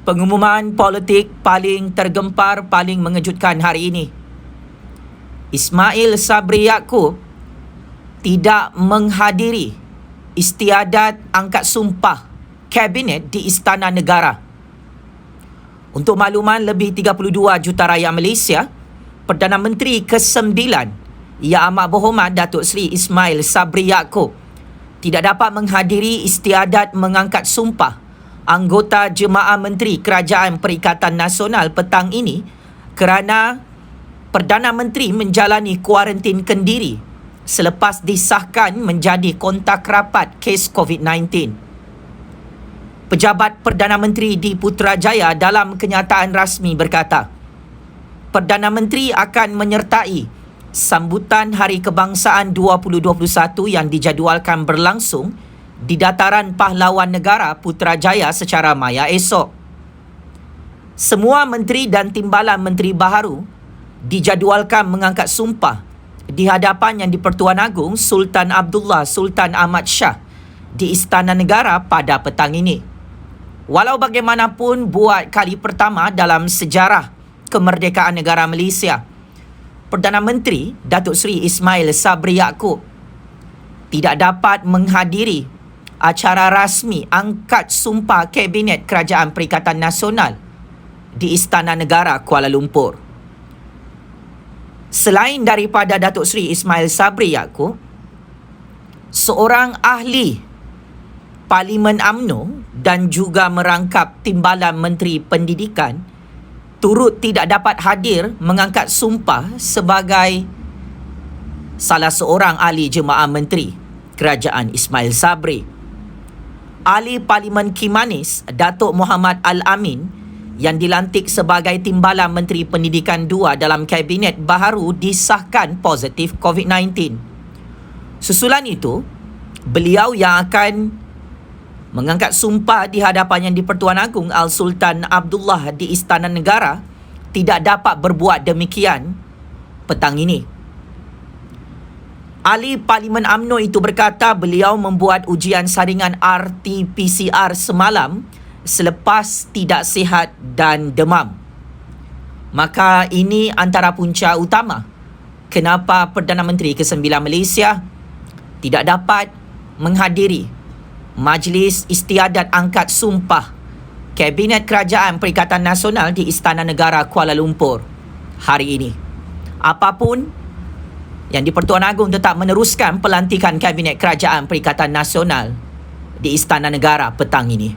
Pengumuman politik paling tergempar, paling mengejutkan hari ini. Ismail Sabri Yaakob tidak menghadiri istiadat angkat sumpah Kabinet di Istana Negara. Untuk makluman, lebih 32 juta rakyat Malaysia, Perdana Menteri ke-9 Yang Amat Berhormat Datuk Seri Ismail Sabri Yaakob tidak dapat menghadiri istiadat mengangkat sumpah anggota Jemaah Menteri Kerajaan Perikatan Nasional petang ini kerana Perdana Menteri menjalani kuarantin kendiri selepas disahkan menjadi kontak rapat kes COVID-19. Pejabat Perdana Menteri di Putrajaya dalam kenyataan rasmi berkata, Perdana Menteri akan menyertai sambutan Hari Kebangsaan 2021 yang dijadualkan berlangsung di Dataran Pahlawan Negara Putrajaya secara maya esok. Semua menteri dan timbalan menteri baharu dijadualkan mengangkat sumpah di hadapan Yang di-Pertuan Agong Sultan Abdullah Sultan Ahmad Shah di Istana Negara pada petang ini. Walau bagaimanapun, buat kali pertama dalam sejarah kemerdekaan negara Malaysia, Perdana Menteri Datuk Seri Ismail Sabri Yaakob tidak dapat menghadiri acara rasmi angkat sumpah Kabinet Kerajaan Perikatan Nasional di Istana Negara Kuala Lumpur. Selain daripada Datuk Seri Ismail Sabri Yaakob, seorang ahli Parlimen UMNO dan juga merangkap timbalan Menteri Pendidikan turut tidak dapat hadir mengangkat sumpah sebagai salah seorang ahli Jemaah Menteri Kerajaan Ismail Sabri. Ahli Parlimen Kimanis, Datuk Muhammad Al-Amin, yang dilantik sebagai timbalan Menteri Pendidikan 2 dalam Kabinet baharu disahkan positif COVID-19. Susulan itu, beliau yang akan mengangkat sumpah di hadapan Yang di-Pertuan Agong Al-Sultan Abdullah di Istana Negara tidak dapat berbuat demikian petang ini. Ahli Parlimen UMNO itu berkata beliau membuat ujian saringan RT-PCR semalam selepas tidak sihat dan demam. Maka ini antara punca utama kenapa Perdana Menteri ke-9 Malaysia tidak dapat menghadiri Majlis Istiadat Angkat Sumpah Kabinet Kerajaan Perikatan Nasional di Istana Negara Kuala Lumpur hari ini. Apapun, Yang di-Pertuan Agong tetap meneruskan pelantikan Kabinet Kerajaan Perikatan Nasional di Istana Negara petang ini.